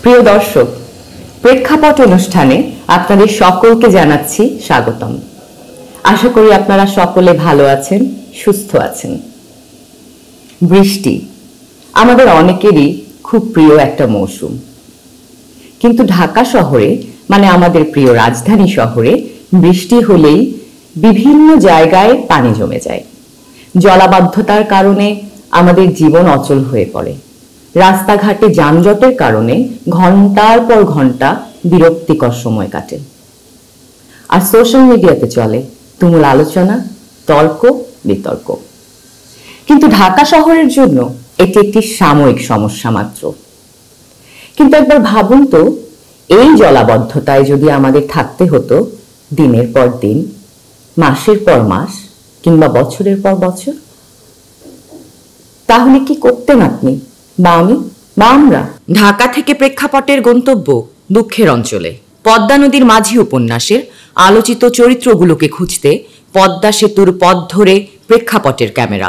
প্রিয় দর্শক, প্রেক্ষাপট অনুষ্ঠানে আপনাদের সকলকে জানাচ্ছি স্বাগতম। আশা করি আপনারা সকলে ভালো আছেন, সুস্থ আছেন। বৃষ্টি আমাদের অনেকেরই খুব প্রিয় একটা মৌসুম, কিন্তু ঢাকা শহরে মানে আমাদের প্রিয় রাজধানী শহরে বৃষ্টি হলেই বিভিন্ন জায়গায় পানি জমে যায়। জলাবদ্ধতার কারণে আমাদের জীবন অচল হয়ে পড়ে। রাস্তাঘাটে যানজটের কারণে ঘন্টার পর ঘন্টা বিরক্তিকর সময় কাটে। আর সোশ্যাল মিডিয়াতে চলে তুমুল আলোচনা, তর্ক বিতর্ক। কিন্তু ঢাকা শহরের জন্য এটি একটি সাময়িক সমস্যা মাত্র। কিন্তু একবার ভাবুন তো, এই জলাবদ্ধতায় যদি আমাদের থাকতে হতো দিনের পর দিন, মাসের পর মাস কিংবা বছরের পর বছর, তাহলে কি করতেন আপনি বা আমি বা আমরা? ঢাকা থেকে প্রেক্ষাপটের গন্তব্য দুঃখের অঞ্চলে। পদ্মা নদীর মাঝি উপন্যাসের আলোচিত চরিত্রগুলোকে খুঁজতে পদ্মা সেতুর পথ ধরে প্রেক্ষাপটের ক্যামেরা।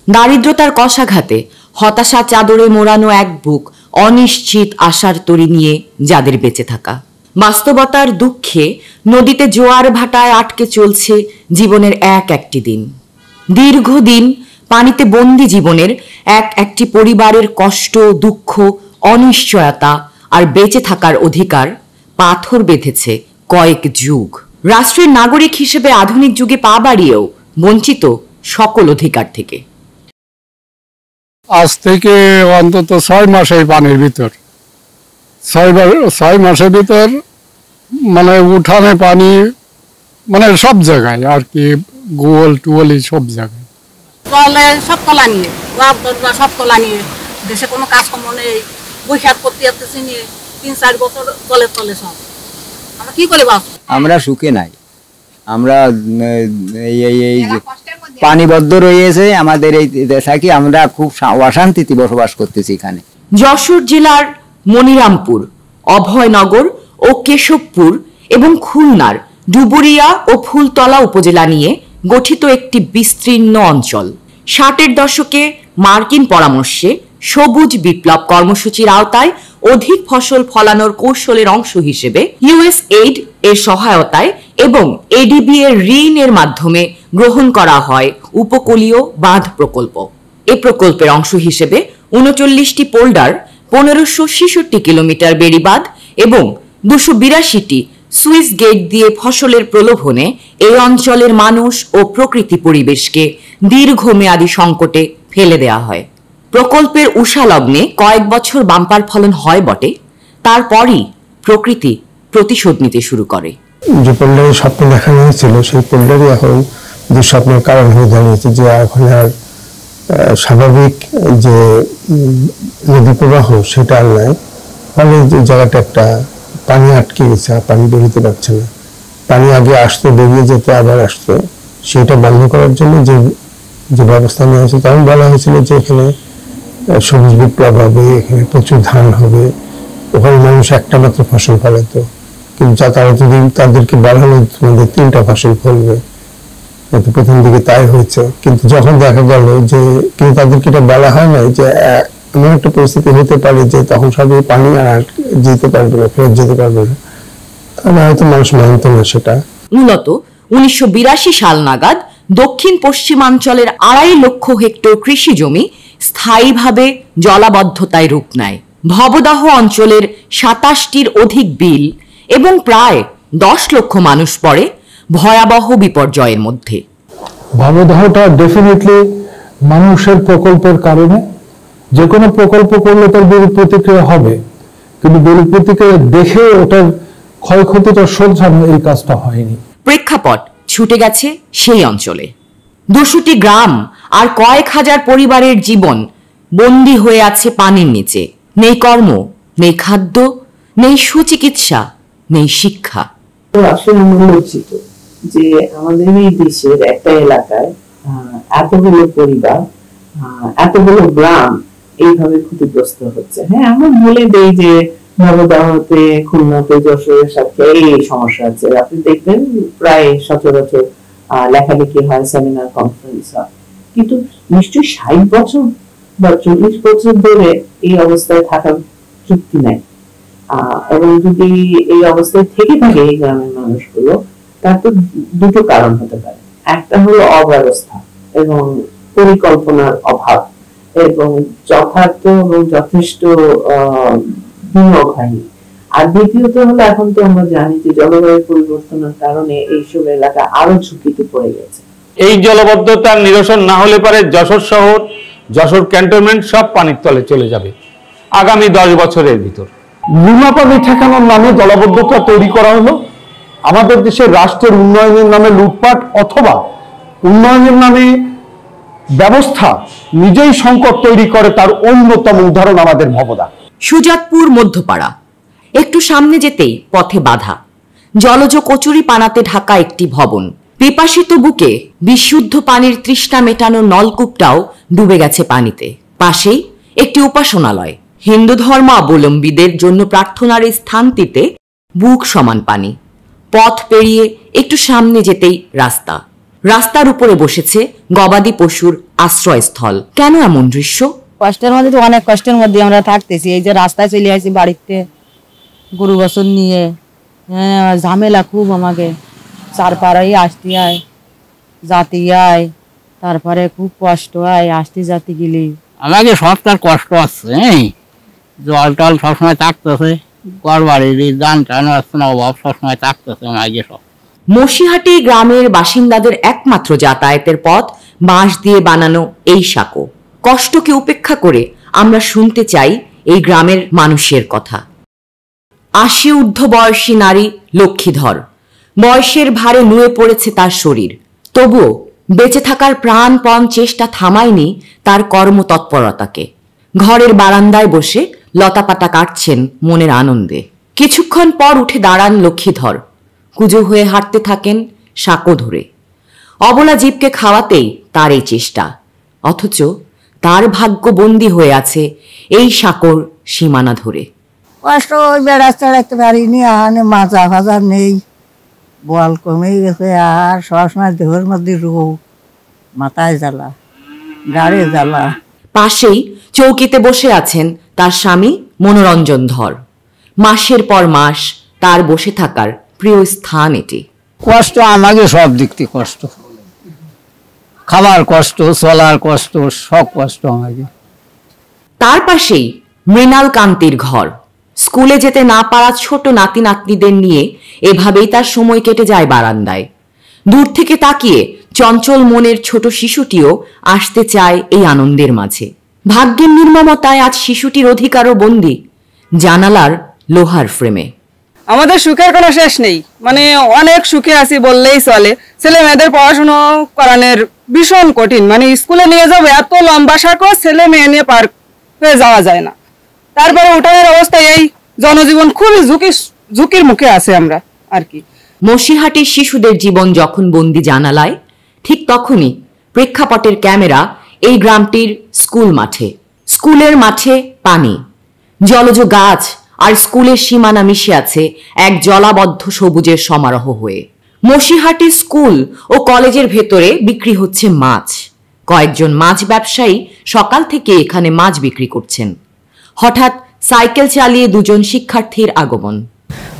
দারিদ্রতার কষাঘাতে হতাশা চাদরে মোড়ানো এক বুক অনিশ্চিত আশার তরি নিয়ে যাদের বেঁচে থাকা। বাস্তবতার দুঃখে নদীতে জোয়ার ভাটায় আটকে চলছে জীবনের একটি দিন। দীর্ঘদিন পানিতে বন্দি জীবনের একটি পরিবারের কষ্ট, দুঃখ, অনিশ্চয়তা আর বেঁচে থাকার অধিকার পাথর বেঁধেছে কয়েক যুগ। রাষ্ট্রের নাগরিক হিসেবে আধুনিক যুগে পা বাড়িয়েও বঞ্চিত সকল অধিকার থেকে। আজ থেকে অন্তত 6 মাস এই পানির ভিতর, 6 মাসের ভিতর মানে উঠানে পানি, মানে সব জায়গায় আর কি, গোল টুয়ালি সব জায়গায় সব কলা নিয়ে, সব কলা নিয়ে, দেশে কোনো কাজকর্ম নেই, বৈশাখ করতে আসতেছি নিয়ে 3-4 বছর তলে তলে সব। আমরা কি করে বাঁচব? আমরা সুখে নাই, আমরা এই পানিবদ্ধ রয়েছে আমাদের এই দেশে, আমরা খুব অশান্তিতে বসবাস করতেছি এখানে। যশোর জেলার মনিরামপুর, অভয়নগর ও কেশবপুর এবং খুলনার ডুবুরিয়া ও ফুলতলা উপজেলা নিয়ে গঠিত একটি বিস্তীর্ণ অঞ্চল। 60-এর দশকে মার্কিন পরামর্শে সবুজ বিপ্লব কর্মসূচির আওতায় অধিক ফসল ফলানোর কৌশলের অংশ হিসেবে USAID এর সহায়তায় এবং ADB এর ঋণের মাধ্যমে গ্রহণ করা হয় উপকূলীয় বাঁধ প্রকল্প। এ প্রকল্পের অংশ হিসেবে 39টি পোল্ডার, 1566 কিলোমিটার বেড়িবাঁধ এবং 282টি সুইস গেট দিয়ে ফসলের প্রলোভনে এই অঞ্চলের মানুষ ও প্রকৃতি পরিবেশকে দীর্ঘমেয়াদী সংকটে ফেলে দেওয়া হয়। প্রকল্পের উষালগ্নে কয়েক বছর বাম্পার ফলন হয় বটে, তারপরই প্রকৃতি প্রতিশোধ নিতে শুরু করে। যে পোল্ডারের স্বপ্ন দেখানো হয়েছিল, সেই পোল্ডারই এখন দুঃস্বপ্নের কারণ হয়ে দাঁড়িয়েছে। যে এখন আর স্বাভাবিক যে নদী প্রবাহ সেটা আর নাই, ফলে যে জায়গাটা একটা পানি আটকে গেছে, পানি বেরোতে পারছে না। পানি আগে আসতো, বেরিয়ে যেত, আবার আসতো। সেটা বন্ধ করার জন্য যে ব্যবস্থা নেওয়া হয়েছে, তখন বলা হয়েছিল যে এখানে সবুজ বিপ্লব হবে, এখানে প্রচুর ধান হবে, ওখানে মানুষ একটা মাত্র ফসল ফলাতো। কিন্তু তারা যদি তাদেরকে বলা হলো তোমাদের 3টা ফসল ফলবে, প্রথম দিকে তাই হয়েছে। কিন্তু যখন দেখা গেল যে, কিন্তু তাদেরকে এটা বলা হয় না যে এমন একটা পরিস্থিতি হতে পারে যে তখন সবই পানি আর যেতে পারবে না, ফেরত যেতে পারবে না, তাহলে হয়তো মানুষ মানত না সেটা। মূলত 1982 সাল নাগাদ দক্ষিণ পশ্চিমাঞ্চলের 2.5 লক্ষ হেক্টর কৃষি জমি স্থায়ীভাবে জলাবদ্ধতায় রূপ নেয়। ভবদাহ অঞ্চলের 27টির অধিক বিল এবং প্রায় 10 লক্ষ মানুষ পড়ে ভয়াবহ বিপর্যয়ের মধ্যে। ভবদাহটা ডেফিনেটলি মানুষের প্রকল্পের কারণে। যে কোনো প্রকল্প করলে তার বিরূপ প্রতিক্রিয়া হবে, কিন্তু বিরূপ প্রতিক্রিয়া দেখে ওটার ক্ষয়ক্ষতিটা শোধরানো এই কাজটা হয়নি। প্রেক্ষাপট ছুটে গেছে সেই অঞ্চলে। 200টি গ্রাম আর কয়েক হাজার পরিবারের জীবন বন্দী হয়ে আছে পানির নিচে। নেই কর্ম, নেই খাদ্য, নেই সুচিকিৎসা, নেই শিক্ষা। আসলে লজ্জিত যে আমাদের এই দেশের একটা এলাকায় এতগুলো পরিবার, এতগুলো গ্রাম এইভাবে ক্ষতিগ্রস্ত হচ্ছে। হ্যাঁ, আমরা বলে দেই যে নবদাহতে, খুলনাতে, যশোরের সাথে এই সমস্যা আছে। আপনি দেখবেন প্রায় সচরাচর লেখালেখি হয়, সেমিনার কনফারেন্স হয়, কিন্তু নিশ্চয়ই 60 বছর বা 40 বছর ধরে এই অবস্থায় থাকার যুক্তি নেই। এবং যদি এই অবস্থায় থেকে থাকে এই গ্রামের মানুষগুলো, তার তো দুটো কারণ হতে পারে। একটা হলো অব্যবস্থা এবং পরিকল্পনার অভাব এবং যথার্থ এবং যথেষ্ট বিনিয়োগ হয়নি। আর দ্বিতীয়ত হলো, এখন তো আমরা জানি যে জলবায়ু পরিবর্তনের কারণে এইসব এলাকা আরো ঝুঁকিতে পড়ে গেছে। এই জলবদ্ধতার নিরসন না হলে পারে যশোর শহর, যশোর ক্যান্টনমেন্ট সব পানির তলে চলে যাবে আগামী 10 বছরের ভিতর। মুনাফা ঠেকানোর নামে জলাবদ্ধতা তৈরি করা হলো। আমাদের দেশের রাষ্ট্রের উন্নয়নের নামে লুটপাট অথবা উন্নয়নের নামে ব্যবস্থা নিজেই সংকট তৈরি করে, তার অন্যতম উদাহরণ আমাদের ভবদা। সুজাতপুর মধ্যপাড়া, একটু সামনে যেতেই পথে বাধা, জলজ কচুরি পানাতে ঢাকা একটি ভবন। পিপাসিত বুকে বিশুদ্ধ পানির তৃষ্ণা মেটানোর নলকূপটাও ডুবে গেছে পানিতে। পাশেই একটি উপাসনালয়, হিন্দু ধর্মাবলম্বীদের জন্য প্রার্থনার এই স্থানটিতে বুক সমান পানি। পথ পেরিয়ে একটু সামনে যেতেই রাস্তা, রাস্তার উপরে বসেছে গবাদি পশুর আশ্রয়স্থল। কেন এমন দৃশ্য? কষ্টের মধ্যে তো অনেক কষ্টের মধ্যে আমরা থাকতেছি। এই যে রাস্তায় চলে আসি বাড়িতে গরু বছর নিয়ে, ঝামেলা খুব। আমাকে চারপাড়াই আসতে হয়, জাতি হয়, তারপরে খুব কষ্ট হয় আসতে জাতি গেলে। আমাকে সবটার কষ্ট আছে, জল টল সবসময় থাকতেছে, ঘর বাড়ির দান টান আসছে না, অভাব সবসময় থাকতেছে আমাকে সব। মসিহাটি গ্রামের বাসিন্দাদের একমাত্র যাতায়াতের পথ বাঁশ দিয়ে বানানো এই সাঁকো। কষ্টকে উপেক্ষা করে আমরা শুনতে চাই এই গ্রামের মানুষের কথা। 80 ঊর্ধ্ব বয়সী নারী লক্ষ্মীধর, বয়সের ভারে নুয়ে পড়েছে তার শরীর, তবুও বেঁচে থাকার প্রাণপণ চেষ্টা থামায়নি তার কর্মতৎপরতাকে। ঘরের বারান্দায় বসে লতাপাতা কাটছেন মনের আনন্দে। কিছুক্ষণ পর উঠে দাঁড়ান লক্ষ্মীধর, কুজো হয়ে হাঁটতে থাকেন সাঁকো ধরে। অবলা জীবকে খাওয়াতেই তার এই চেষ্টা, অথচ তার ভাগ্য বন্দী হয়ে আছে এই সাঁকোর সীমানা ধরে। কষ্ট ওই বেড়া চড়াইতে পারিনি, আহানে মাজা ফাজা নেই, বল কমে গেছে, আর সবসময় দেহের মধ্যে রোগ, মাথায় জ্বালা, গাড়ি জ্বালা। পাশেই চৌকিতে বসে আছেন তার স্বামী মনোরঞ্জন ধর। মাসের পর মাস তার বসে থাকার প্রিয় স্থান এটি। কষ্ট আমাকে সব দিক থেকে কষ্ট, খাবার কষ্ট, চলার কষ্ট, সব কষ্ট আমাকে। তার পাশেই মৃণাল কান্তির ঘর। স্কুলে যেতে না পারা ছোট নাতি নাতনিদের নিয়ে এভাবেই তার সময় কেটে যায় বারান্দায়। দূর থেকে তাকিয়ে চঞ্চল মনের ছোট শিশুটিও আসতে চায় এই আনন্দের মাঝে। ভাগ্যের নির্মমতায় আজ শিশুটির অধিকারও বন্দী জানালার লোহার ফ্রেমে। আমাদের সুখের কোনো শেষ নেই, মানে অনেক সুখে আছি বললেই চলে। ছেলে মেয়েদের পড়াশোনা করানোর ভীষণ কঠিন, মানে স্কুলে নিয়ে যাবে এত লম্বা সাঁকো, ছেলে মেয়ে নিয়ে পার হয়ে যাওয়া যায় না। তারপরে উঠানের অবস্থায় এই জনজীবন খুবই ঝুঁকির মুখে আছে আমরা আর কি। মসিহাটির শিশুদের জীবন যখন বন্দি জানালায়, ঠিক তখনই প্রেক্ষাপটের ক্যামেরা এই গ্রামটির স্কুল মাঠে। স্কুলের মাঠে পানি, জলজ গাছ আর স্কুলের সীমানা মিশে আছে এক জলাবদ্ধ সবুজের সমারোহ হয়ে। মসিহাটি স্কুল ও কলেজের ভেতরে বিক্রি হচ্ছে মাছ। কয়েকজন মাছ ব্যবসায়ী সকাল থেকে এখানে মাছ বিক্রি করছেন। হঠাৎ সাইকেল চালিয়ে দুজন শিক্ষার্থীর আগমন।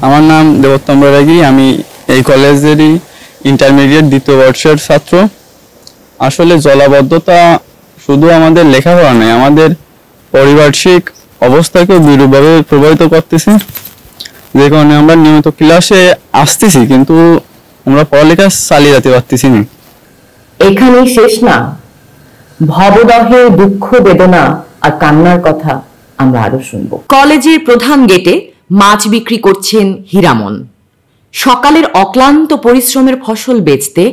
আমার নাম দেবোত্তম বৈরাগী, আমি এই কলেজেরই ইন্টারমিডিয়েট 2য় বর্ষের ছাত্র। আসলে জলাবদ্ধতা শুধু আমাদের লেখাপড়া নয়, আমাদের পারিপার্শ্বিক অবস্থাকেও বিরূপভাবে প্রভাবিত করতেছে। যে কারণে আমরা নিয়মিত ক্লাসে আসতেছি, কিন্তু আমরা পড়ালেখা চালিয়ে যেতে পারতেছি না। এখানেই শেষ না, ভবদহে দুঃখ বেদনা আর কান্নার কথা আমরা আরো শুনব। কলেজের প্রধান গেটে মাছ বিক্রি করছেন হীরামন। সকালের অক্লান্ত পরিশ্রমের ফসল বেচতে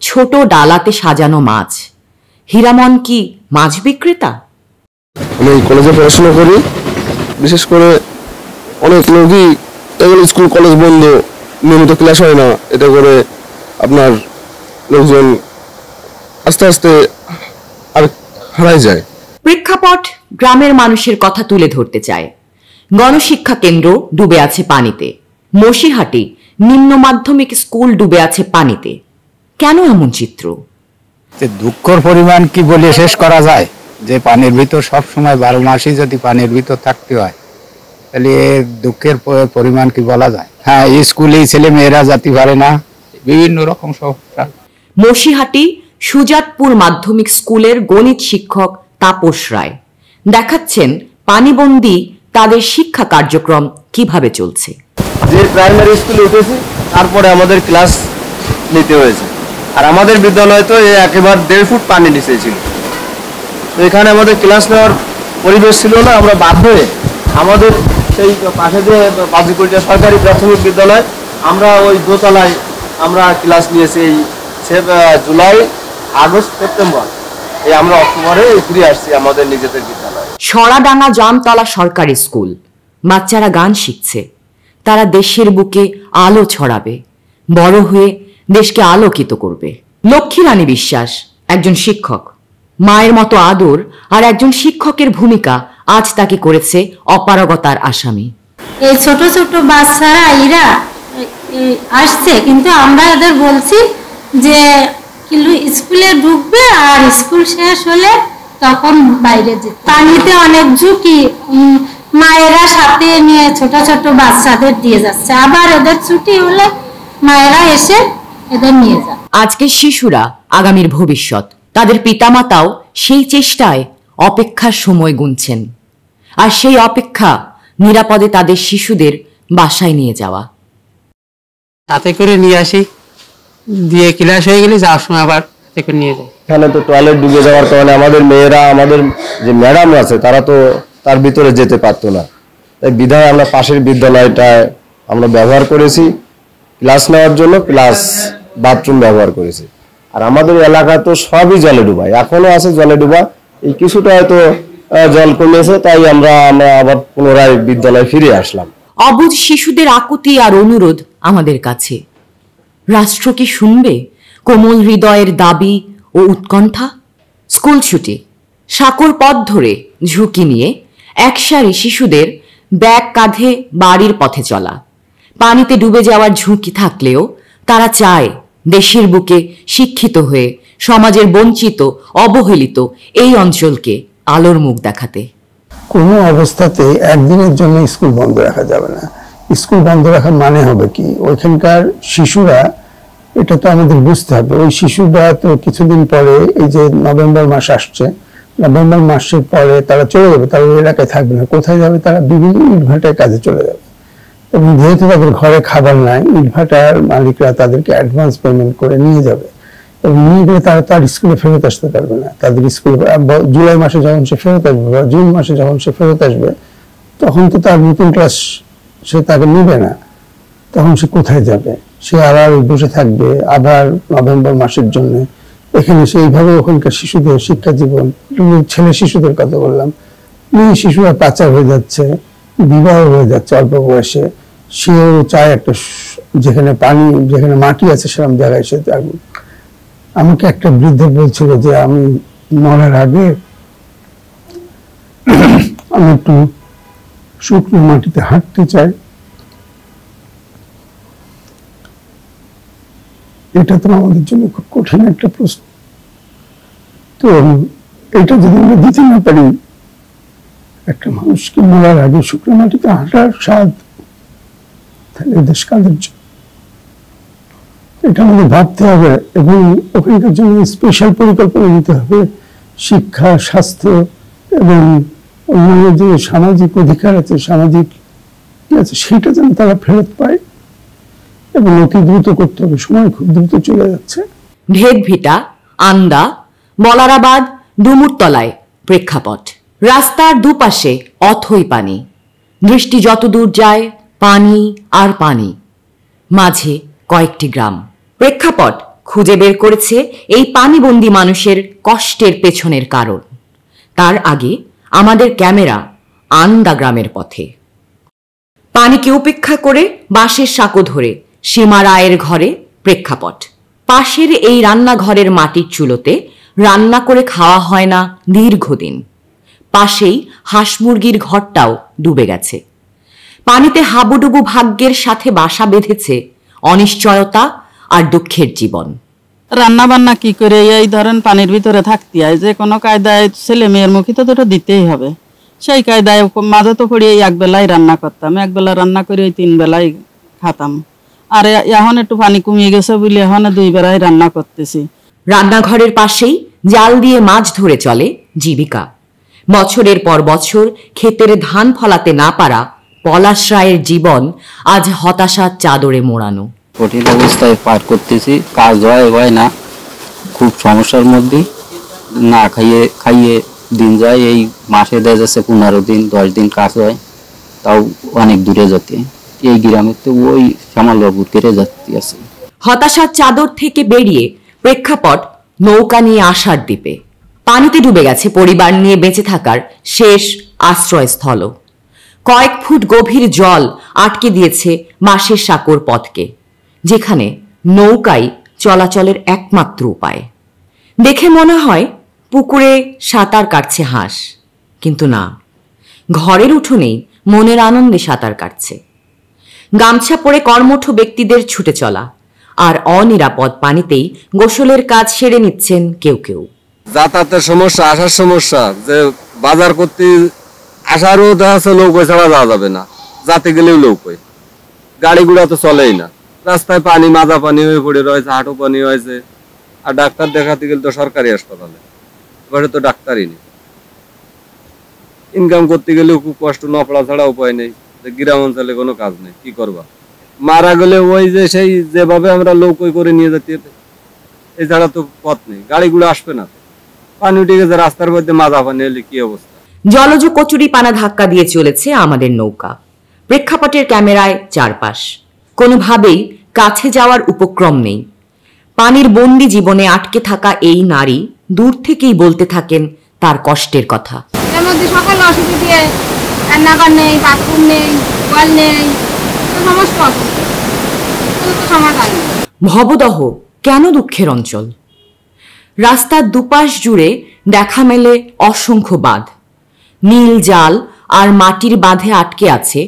ছোট ডালাতে সাজানো মাছ। হীরামন কি মাছ বিক্রেতা? আমি কলেজে পড়াশোনা করি, বিশেষ করে অনেক লোকই স্কুল কলেজ বন্ধ, নিয়মিত ক্লাস হয় না, এটা করে আপনার লোকজন আস্তে আস্তে আর হারাই যায়। প্রেক্ষাপট গ্রামের মানুষের কথা তুলে ধরতে চায়। গণশিক্ষা কেন্দ্র ডুবে আছে পানিতে। মসিহাটি নিম্ন মাধ্যমিক স্কুল ডুবে আছে পানিতে। কেন এমন চিত্র? দুঃখের পরিমাণ কি বলে শেষ করা যায়? যে পানির ভিতর সব সময় 12 মাসই যদি পানির ভিতর থাকতে হয়, তাহলে দুঃখের পরিমাণ কি বলা যায়? হ্যাঁ, স্কুলে ছেলে মেয়েরা যেতে পারে না, বিভিন্ন রকম সমস্যা। মসিহাটি সুজাতপুর মাধ্যমিক স্কুলের গণিত শিক্ষক তাপস রায় দেখাচ্ছেন পানিবন্দী তাদের শিক্ষা কার্যক্রম কিভাবে চলছে। যে প্রাইমারি স্কুলে উঠেছি তারপরে আমাদের ক্লাস নিতে হয়েছে, আর আমাদের বিদ্যালয় তো একেবারে 1.5 ফুট পানি নিচে ছিল। তো এখানে আমাদের ক্লাস নেওয়ার পরিবেশ ছিল না, আমরা বাধ্য হয়ে আমাদের সেই পাশে যে বাজিকুড়িয়া সরকারি প্রাথমিক বিদ্যালয়, আমরা ওই দোতলায় আমরা ক্লাস নিয়েছি। এই জুলাই, আগস্ট, সেপ্টেম্বর, এই আমরা অক্টোবরে ফিরে আসছি আমাদের নিজেদের বিদ্যালয়ে। সরাডাঙ্গা জামতলা সরকারি স্কুল, বাচ্চারা গান শিখছে। তারা দেশের বুকে আলো ছড়াবে, বড় হয়ে দেশকে আলোকিত করবে। লক্ষ্মী রানী বিশ্বাস একজন শিক্ষক, মায়ের মতো আদর আর একজন শিক্ষকের ভূমিকা আজ তাকে করেছে অপারগতার আসামি। এই ছোট ছোট বাচ্চারা এরা আসছে, কিন্তু আমরা এদের বলছি যে স্কুলে ঢুকবে আর স্কুল শেষ হলে তখন বাইরে যেতে। পানিতে অনেক ঝুঁকি, মায়েরা সাথে নিয়ে ছোট ছোট বাচ্চাদের দিয়ে যাচ্ছে, আবার এদের ছুটি হলে মায়েরা এসে এদের নিয়ে যায়। আজকের শিশুরা আগামীর ভবিষ্যৎ, তাদের পিতামাতাও সেই চেষ্টায় অপেক্ষার সময় গুনছেন। আর সেই অপেক্ষা নিরাপদে তাদের শিশুদের বাসায় নিয়ে যাওয়া। তাতে করে নিয়ে আসি, দিয়ে ক্লাস হয়ে গেলে যাওয়ার সময় আবার তাতে করে নিয়ে যাই। এখানে তো টয়লেট ডুবে যাওয়ার কারণে আমাদের মেয়েরা, আমাদের যে ম্যাডাম আছে তারা তো তার ভিতরে যেতে পারতো না, তাই বিধায় আমরা পাশের বিদ্যালয়টায় আমরা ব্যবহার করেছি ক্লাস নেওয়ার জন্য, প্লাস বাথরুম ব্যবহার করেছি। আর আমাদের এলাকা তো সবই জলে ডুবা, এখনো আছে জলে ডুবা। এই কিছুটা হয়তো জল কমেছে, তাই আমরা আবার পুনরায় বিদ্যালয়ে ফিরে আসলাম। অবুঝ শিশুদের আকুতি আর অনুরোধ আমাদের কাছে। রাষ্ট্র কি শুনবে কোমল হৃদয়ের দাবি ও উৎকণ্ঠা? স্কুল ছুটি, সাঁকোর পথ ধরে ঝুঁকি নিয়ে একসারি শিশুদের ব্যাগ কাঁধে বাড়ির পথে চলা। পানিতে ডুবে যাওয়ার ঝুঁকি থাকলেও তারা চায় দেশের বুকে শিক্ষিত হয়ে সমাজের বঞ্চিত, অবহেলিত এই অঞ্চলকে আলোর মুখ দেখাতে। কোনো অবস্থাতে একদিনের জন্য স্কুল বন্ধ রাখা যাবে না। স্কুল বন্ধ রাখার মানে হবে কি, ওইখানকার শিশুরা, এটা তো আমাদের বুঝতে হবে, ওই শিশুরা তো কিছুদিন পরে, এই যে নভেম্বর মাস আসছে, নভেম্বর মাসের পরে তারা চলে যাবে, তারা ওই এলাকায় থাকবে না। কোথায় যাবে? তারা বিভিন্ন ইটভাটায় কাজে চলে যাবে। এবং যেহেতু তাদের ঘরে খাবার নাই, ইটভাটার মালিকরা তাদেরকে অ্যাডভান্স পেমেন্ট করে নিয়ে যাবে, এবং নিয়ে গেলে তারা তার স্কুলে ফেরত আসতে পারবে না। তাদের স্কুলে জুলাই মাসে যখন সে ফেরত আসবে বা জুন মাসে যখন সে ফেরত আসবে, তখন তো তার নতুন ক্লাস সে তাকে নেবে না। তখন সে কোথায় যাবে? সে আবার বসে থাকবে আবার নভেম্বর মাসের জন্য। এখানে সেইভাবে ওখানকার শিশুদের শিক্ষা জীবন, ছেলে শিশুদের কথা বললাম, মেয়ে শিশুরা পাচার হয়ে যাচ্ছে, বিবাহ হয়ে যাচ্ছে অল্প বয়সে। সেও চায় একটা যেখানে পানি, যেখানে মাটি আছে সেরকম জায়গায় সে থাকবে। আমাকে একটা বৃদ্ধ বলছিল যে আমি মরার আগে আমি একটু শুকনো মাটিতে হাঁটতে চাই। এটা তো আমাদের জন্য খুব কঠিন একটা প্রশ্ন। তো এটা যদি আমরা দিতে না পারি, একটা মানুষকে মরার আগে শুকনো মাটিতে হাঁটার স্বাদ, তাহলে দেশ কাদের জন্য? এটা আমাদের ভাবতে হবে, এবং ওখানকার জন্য স্পেশাল পরিকল্পনা নিতে হবে। শিক্ষা, স্বাস্থ্য এবং অন্যান্য যে সামাজিক অধিকার আছে, সামাজিক আছে, সেটা যেন তারা ফেরত পায়, এবং অতি দ্রুত করতে হবে। সময় খুব দ্রুত চলে যাচ্ছে। ঢেকভিটা, আন্দা, মলারাবাদ, ডুমুরতলায় প্রেক্ষাপট। রাস্তার দুপাশে অথই পানি, দৃষ্টি যতদূর যায় পানি আর পানি, মাঝে কয়েকটি গ্রাম। প্রেক্ষাপট খুঁজে বের করেছে এই পানিবন্দী মানুষের কষ্টের পেছনের কারণ। তার আগে আমাদের ক্যামেরা আন্দা গ্রামের পথে। পানিকে উপেক্ষা করে বাঁশের সাঁকো ধরে সীমা রায়ের ঘরে প্রেক্ষাপট। পাশের এই রান্নাঘরের মাটির চুলোতে রান্না করে খাওয়া হয় না দীর্ঘদিন। পাশেই হাঁস মুরগির ঘরটাও ডুবে গেছে। পানিতে হাবুডুবু ভাগ্যের সাথে বাসা বেঁধেছে অনিশ্চয়তা আর দুঃখের জীবন। রান্না বান্না কি করে এই ধরেন পানির ভিতরে থাকতে হয়, যে কোনো কায়দায় ছেলে মেয়ের মুখে তো দুটো দিতেই হবে। সেই কায়দায় মাঝে তো পড়ে এক বেলায় রান্না করতাম, এক বেলা রান্না করে ওই 3 বেলায় খাতাম। আর এখন একটু পানি কমিয়ে গেছে বলে এখন 2 বেলায় রান্না করতেছি। রান্নাঘরের পাশেই জাল দিয়ে মাছ ধরে চলে জীবিকা। বছরের পর বছর ক্ষেতের ধান ফলাতে না পারা পলাশ রায়ের জীবন আজ হতাশার চাদরে মোড়ানো। কঠিন অবস্থায় পার করতেছি, কাজ হয় না, খুব সমস্যার মধ্যে, না খাইয়ে দিন যায়। এই মাসে দেখা যাচ্ছে 15 দিন 10 দিন কাজ হয়, তাও অনেক দূরে যেতে, এই গ্রামে তো ওই সামালবাবুর কেড়ে যাচ্ছে আছে। হতাশার চাদর থেকে বেরিয়ে প্রেক্ষাপট নৌকা নিয়ে আসার দ্বীপে। পানিতে ডুবে গেছে পরিবার নিয়ে বেঁচে থাকার শেষ আশ্রয়স্থল। কয়েক ফুট গভীর জল আটকে দিয়েছে মাসের সাঁকোর পথকে, যেখানে নৌকাই চলাচলের একমাত্র উপায়। দেখে মনে হয় পুকুরে সাঁতার কাটছে হাঁস, কিন্তু না, ঘরের উঠোনেই মনের আনন্দে সাঁতার কাটছে। গামছা পরে কর্মঠ ব্যক্তিদের ছুটে চলা, আর অনিরাপদ পানিতেই গোসলের কাজ সেরে নিচ্ছেন কেউ কেউ। যাতায়াতের সমস্যা, আসার সমস্যা, যে বাজার করতে আসারও দেখা যাচ্ছে নৌকোয় ছাড়া যাওয়া যাবে না, যাতে গেলেও নৌকোয়, গাড়ি ঘোড়া তো চলেই না, রাস্তায় পানি, মাজা পানি হয়ে পড়ে রয়েছে, হাঁটু পানি হয়েছে। আর ডাক্তার দেখাতে গেলে তো সরকারি হাসপাতালে, এবারে তো ডাক্তারই নেই, ইনকাম করতে গেলেও খুব কষ্ট, নপড়া ছাড়া উপায় নেই, গ্রাম অঞ্চলে কোনো কাজ নেই, কি করবা? মারা গেলে ওই যে সেই যেভাবে আমরা নৌকোয় করে নিয়ে যেতে, এছাড়া তো পথ নেই, গাড়িগুলো আসবে না, পানি উঠে গেছে রাস্তার মধ্যে, মাজা পানি হলে কি অবস্থা। জলজ কচুরি পানা ধাক্কা দিয়ে চলেছে আমাদের নৌকা। প্রেক্ষাপটের ক্যামেরায় চারপাশ, কোনোভাবেই কাছে যাওয়ার উপক্রম নেই। পানির বন্দি জীবনে আটকে থাকা এই নারী দূর থেকেই বলতে থাকেন তার কষ্টের কথা। এর মধ্যে সকালে অসুবিধে, রান্নাঘর নেই, বাথরুম নেই, কল নেই, সমস্ত সমাধান। ভবদহ কেন দুঃখের অঞ্চল? রাস্তার দুপাশ জুড়ে দেখা মেলে অসংখ্য বাঁধ, নীল জাল আর মাটির বাঁধে আটকে আছে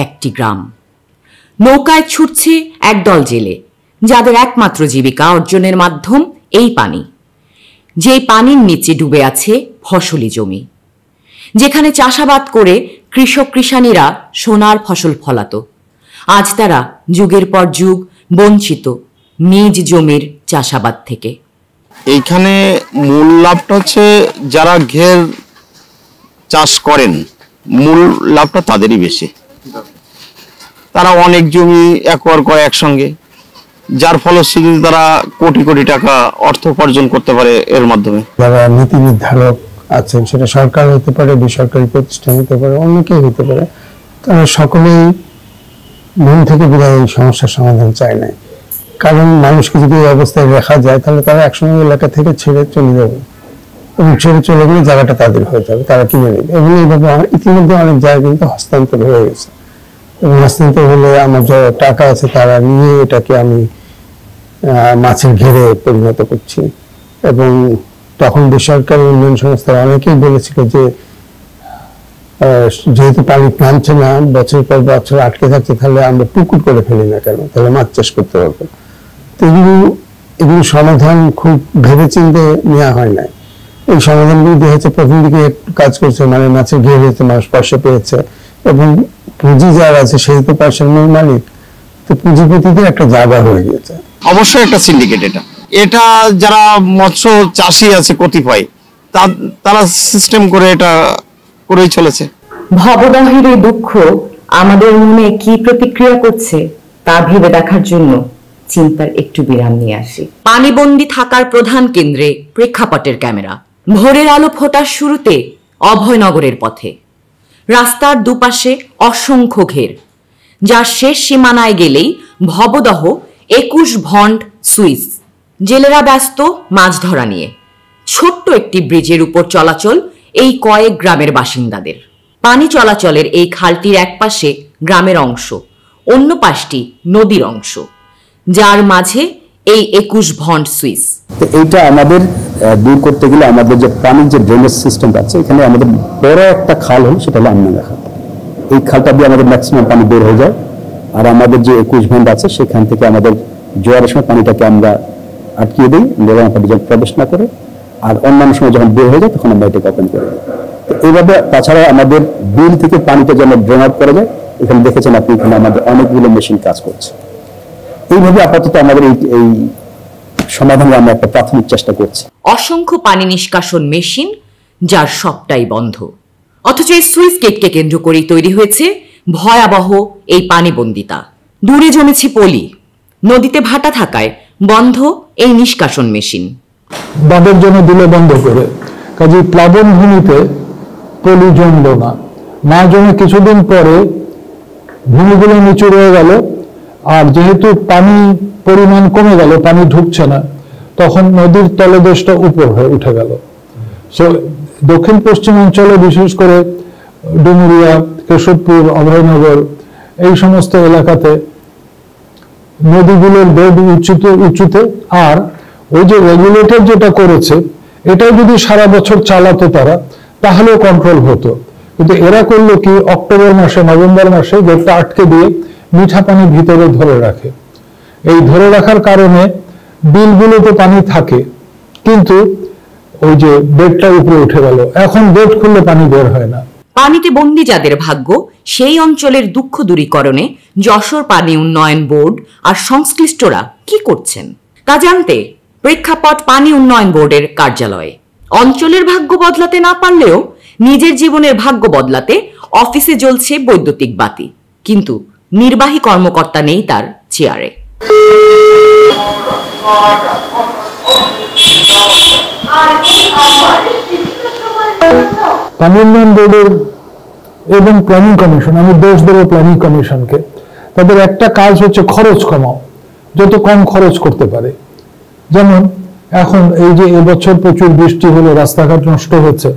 একটি গ্রাম। নৌকায় ছুটছে একদল জেলে, যাদের একমাত্র জীবিকা অর্জনের মাধ্যম এই পানি। যেই পানির নিচে ডুবে আছে ফসলি জমি, যেখানে চাষাবাদ করে কৃষক কৃষানীরা সোনার ফসল ফলাতো, আজ তারা যুগের পর যুগ বঞ্চিত নিজ জমির চাষাবাদ থেকে। এইখানে মূল লাভটা হচ্ছে যারা ঘের চাষ করেন, মূল লাভটা তাদেরই বেশি। তারা অনেক জমি একবার করে একসঙ্গে, যার ফলশ্রুতিতে তারা কোটি কোটি টাকা অর্থ উপার্জন করতে পারে এর মাধ্যমে। যারা নীতি নির্ধারক আছেন, সেটা সরকার হতে পারে, বেসরকারি প্রতিষ্ঠান হতে পারে, অন্য কেউ হতে পারে, তারা সকলেই মন থেকে বোধহয় এই সমস্যার সমাধান চায় না। কারণ মানুষকে যদি এই অবস্থায় দেখা যায়, তাহলে তারা একসঙ্গে এলাকা থেকে ছেড়ে চলে যাবে, এবং ছেড়ে চলে গেলে জায়গাটা তাদের হয়ে যাবে, তারা কিনে নেবে। এবং এইভাবে ইতিমধ্যে অনেক জায়গা কিন্তু হস্তান্তর হয়ে গেছে, এবং হস্তান্তর হলে আমার যারা টাকা আছে তারা নিয়ে এটাকে আমি মাছের ঘেরে পরিণত করছি। এবং তখন বেসরকারি উন্নয়ন সংস্থা অনেকেই বলেছিল যে যেহেতু পানি নামছে না, বছর পর বছর আটকে থাকছে, তাহলে আমরা পুকুর করে ফেলি না কেন, তাহলে মাছ চাষ করতে পারবো। তো এগুলো সমাধান খুব ভেবে চিন্তে নেওয়া হয় না। এই সমাধানগুলো দেখা যাচ্ছে প্রথম দিকে একটু কাজ করছে, মানে মাছের ঘের হয়েছে, মানুষ পয়সা পেয়েছে, এবং পুঁজি যার আছে সেই তো পয়সার মূল মালিক, তো পুঁজিপতিদের একটা জায়গা হয়ে গেছে। অবশ্যই একটা সিন্ডিকেট এটা যারা মৎস্য চাষী আছে কতিপয়, তারা সিস্টেম করে এটা করেই চলেছে। ভবদহের এই দুঃখ আমাদের মনে কি প্রতিক্রিয়া করছে তা ভেবে দেখার জন্য চিন্তার একটু বিরাম নিয়ে আসি। পানিবন্দী থাকার প্রধান কেন্দ্রে প্রেক্ষাপটের ক্যামেরা। ভোরের আলো ফোটার শুরুতে অভয়নগরের পথে রাস্তার দুপাশে অসংখ্য ঘের, যার শেষ সীমানায় গেলেই ভবদহ 21 ভন্ড সুইস। জেলেরা ব্যস্ত মাছ ধরা নিয়ে। ছোট্ট একটি ব্রিজের উপর চলাচল এই কয়েক গ্রামের বাসিন্দাদের। পানি চলাচলের এই খালটির এক পাশে গ্রামের অংশ, অন্য পাশটি নদীর অংশ, যার মাঝে এই 21 ভন্ড সুইস। এইটা আমাদের দূর করতে গেলে আমাদের যে পানির যে ড্রেনেজ সিস্টেম আছে, এখানে আমাদের বড় একটা খাল হল, সেটা হলো আমনাগা খাল। এই খালটা দিয়ে আমাদের ম্যাক্সিমাম পানি বের হয়ে যায়, আর আমাদের যে 21 ভন্ড আছে সেখান থেকে আমাদের জোয়ারের সময় পানিটাকে আমরা আটকিয়ে দিই, পানি যখন প্রবেশ না করে, আর অন্যান্য সময় যখন বের হয়ে যায় তখন আমরা এটাকে ওপেন করে দিই। তো এইভাবে তাছাড়া আমাদের বিল থেকে পানিটা যেন ড্রেন আউট করা যায়, এখানে দেখেছেন আপনি, এখানে আমাদের অনেকগুলো মেশিন কাজ করছে। এইভাবে আপাতত আমাদের এই সমাধানে আমরা একটা প্রাথমিক চেষ্টা করছি। অসংখ্য পানি নিষ্কাশন মেশিন যার সবটাই বন্ধ, অথচ এই সুইচ গেটকে কেন্দ্র করেই তৈরি হয়েছে ভয়াবহ এই পানিবন্দিতা। দূরে জমেছে পলি, নদীতে ভাটা থাকায় বন্ধ এই নিষ্কাশন মেশিন। বাঁধের জন্য দিলে বন্ধ করে, কাজে প্লাবন ভূমিতে পলি জমল না জমে কিছুদিন পরে ভূমিগুলো নিচু রয়ে গেল, আর যেহেতু পানি পরিমাণ কমে গেল, পানি ঢুকছে না, তখন নদীর তলদেশটা উপর হয়ে উঠে গেল। সো দক্ষিণ পশ্চিম অঞ্চলে বিশেষ করে ডুমুরিয়া, কেশবপুর, অভয়নগর এই সমস্ত এলাকাতে নদীগুলোর বেদ উঁচুতে, আর ওই যে রেগুলেটর যেটা করেছে এটাও যদি সারা বছর চালাতো তারা, তাহলেও কন্ট্রোল হতো। কিন্তু এরা করলো কি, অক্টোবর মাসে, নভেম্বর মাসে গেটটা আটকে দিয়ে মিঠা পানি ভিতরে ধরে রাখে। এই ধরে রাখার কারণে বিলগুলোতে পানি থাকে, কিন্তু ওই যে বেডটা উপরে উঠে গেল, এখন বেড খুললে পানি বের হয় না। পানিতে বন্দী যাদের ভাগ্য, সেই অঞ্চলের দুঃখ দূরীকরণে যশোর পানি উন্নয়ন বোর্ড আর সংশ্লিষ্টরা কি করছেন তা জানতে প্রেক্ষাপট পানি উন্নয়ন বোর্ডের কার্যালয়ে। অঞ্চলের ভাগ্য বদলাতে না পারলেও নিজের জীবনের ভাগ্য বদলাতে অফিসে জ্বলছে বৈদ্যুতিক বাতি, কিন্তু নির্বাহী কর্মকর্তা নেই তার চেয়ারে। পানি উন্নয়ন বোর্ডের এবং প্ল্যানিং কমিশন, আমি দোষ দেবো প্ল্যানিং কমিশনকে, তাদের একটা কাজ হচ্ছে খরচ কমাও, যত কম খরচ করতে পারে। যেমন এখন এই যে এবছর প্রচুর বৃষ্টি হলো, রাস্তাঘাট নষ্ট হচ্ছে,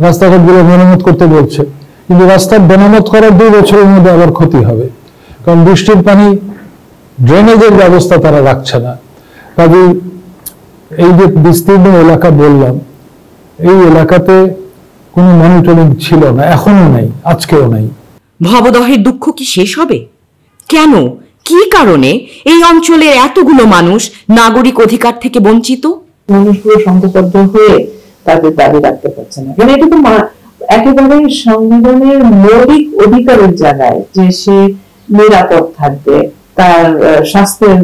রাস্তাঘাটগুলো মেরামত করতে বলছে, কিন্তু রাস্তা মেরামত করার 2 বছরের মধ্যে আবার ক্ষতি হবে, কারণ বৃষ্টির পানি ড্রেনেজের ব্যবস্থা তারা রাখছে না। কাজে এই যে বিস্তীর্ণ এলাকা বললাম, এই এলাকাতে কোনো মনিটরিং ছিল না, এখনো নেই, আজকেও নেই। ভবদহের দুঃখ কি শেষ হবে? কেন, কি কারণে এই অঞ্চলের এতগুলো মানুষ নাগরিক অধিকার থেকে বঞ্চিত? মানুষগুলো সংঘবদ্ধ হয়ে তাদের দাবি রাখতে পারছে না, মানে এটা তো একেবারে সংবিধানের মৌলিক অধিকারের জায়গায় যে সে নিরাপদ থাকবে, তার স্বাস্থ্যের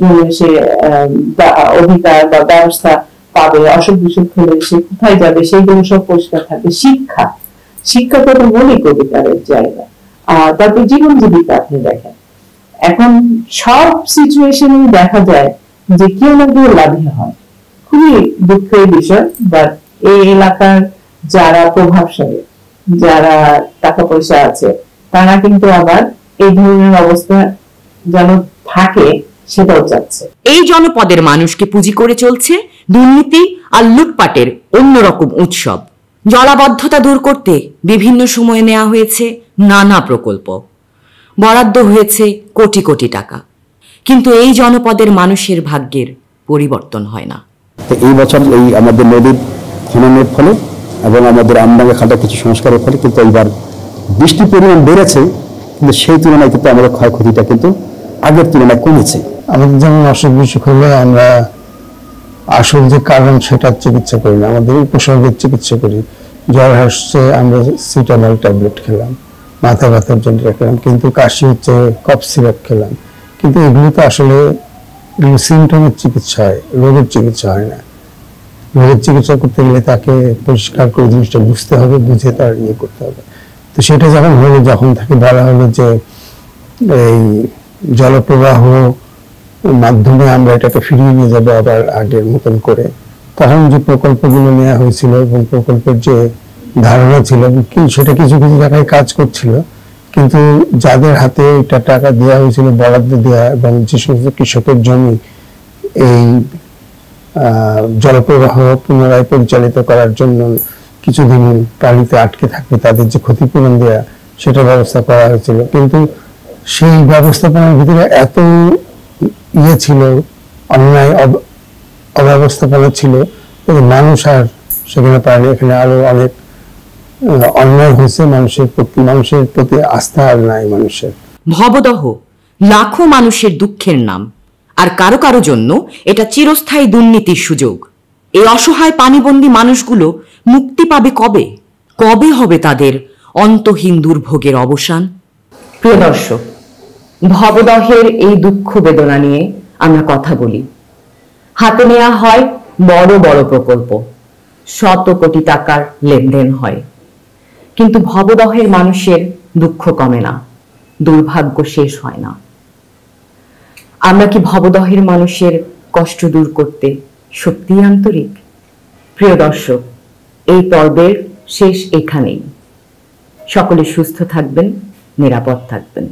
জন্য সে অধিকার বা ব্যবস্থা পাবে, অসুখ বিসুখ হলে সে কোথায় যাবে সেইগুলো সব পরিষ্কার থাকবে। শিক্ষা তো মৌলিক অধিকারের জায়গা। তারপর জীবন জীবিকা আপনি দেখেন, এখন সব সিচুয়েশনে দেখা যায় যে কেউ না কেউ লাভী হয়। খুবই দুঃখের বিষয়, বাট এই এলাকার যারা প্রভাবশালী, যারা টাকা পয়সা আছে, তারা কিন্তু আবার এই ধরনের অবস্থা যেন থাকে সেটাও চাচ্ছে। এই জনপদের মানুষকে পুঁজি করে চলছে দুর্নীতি আর লুটপাটের অন্যরকম উৎসব। জলাবদ্ধতা দূর করতে বিভিন্ন সময়ে নেওয়া হয়েছে নানা প্রকল্প, বরাদ্দ হয়েছে কোটি কোটি টাকা, কিন্তু এই জনপদের মানুষের ভাগ্যের পরিবর্তন হয় না। এই বছর এই আমাদের নদীর খননের ফলে এবং আমাদের আমডাঙ্গা খালটা কিছু সংস্কারের ফলে কিন্তু এইবার বৃষ্টির পরিমাণ বেড়েছে, কিন্তু সেই তুলনায় কিন্তু আমাদের ক্ষয়ক্ষতিটা কিন্তু আগের তুলনায় কমেছে। আমাদের যেমন অসুখ বিসুখ হলে আমরা আসল যে কারণ সেটা চিকিৎসা করি না, আমাদের উপসর্গের চিকিৎসা করি। জ্বর আসছে আমরা সিটানল ট্যাবলেট খেলাম, মাথা ব্যথার জন্য খেলাম, কিন্তু কাশি হচ্ছে কফ সিরাপ খেলাম, কিন্তু এগুলো তো আসলে সিমটমের চিকিৎসা হয়, রোগের চিকিৎসা হয় না। রোগের চিকিৎসা করতে গেলে তাকে পরিষ্কার করে জিনিসটা বুঝতে হবে, বুঝে তার ইয়ে করতে হবে। তো সেটা যখন হলো, যখন তাকে বলা হলো যে এই জলপ্রবাহ মাধ্যমে আমরা এটাকে ফিরিয়ে নিয়ে যাবো আবার আগের মতন করে, তখন যে প্রকল্পগুলো নেওয়া হয়েছিল এবং প্রকল্পের যে ধারণা ছিল সেটা কিছু কিছু জায়গায় কাজ করছিল, কিন্তু যাদের হাতে এটা টাকা দেওয়া হয়েছিল, বরাদ্দ দেওয়া, এবং যে সমস্ত কৃষকের জমি এই জলপ্রবাহ পুনরায় পরিচালিত করার জন্য কিছুদিন পানিতে আটকে থাকবে, তাদের যে ক্ষতিপূরণ দেওয়া সেটা ব্যবস্থা করা হয়েছিল, কিন্তু সেই ব্যবস্থাপনার ভিতরে এত ইয়ে ছিল, অন্যায় অব্যবস্থাপনা ছিল, মানুষ আর সেখানে পারেনি। এখানে আরো অনেক অন্যায় হয়েছে, মানুষের প্রতি আস্থা আর নাই মানুষের। ভবদহ লাখো মানুষের দুঃখের নাম, আর কারো কারো জন্য এটা চিরস্থায়ী দুর্নীতির সুযোগ। এই অসহায় পানিবন্দী মানুষগুলো মুক্তি পাবে কবে? কবে হবে তাদের অন্তহীন দুর্ভোগের অবসান? প্রিয় দর্শক, ভবদহের এই দুঃখ বেদনা নিয়ে আমরা কথা বলি। হাতে নেওয়া হয় বড় বড় প্রকল্প, শত কোটি টাকার লেনদেন হয়, কিন্তু ভবদহের মানুষের দুঃখ কমে না, দুর্ভাগ্য শেষ হয় না। আমরা কি ভবদহের মানুষের কষ্ট দূর করতে সত্যিই আন্তরিক? প্রিয় দর্শক, এই পর্বের শেষ এখানেই। সকলে সুস্থ থাকবেন, নিরাপদ থাকবেন।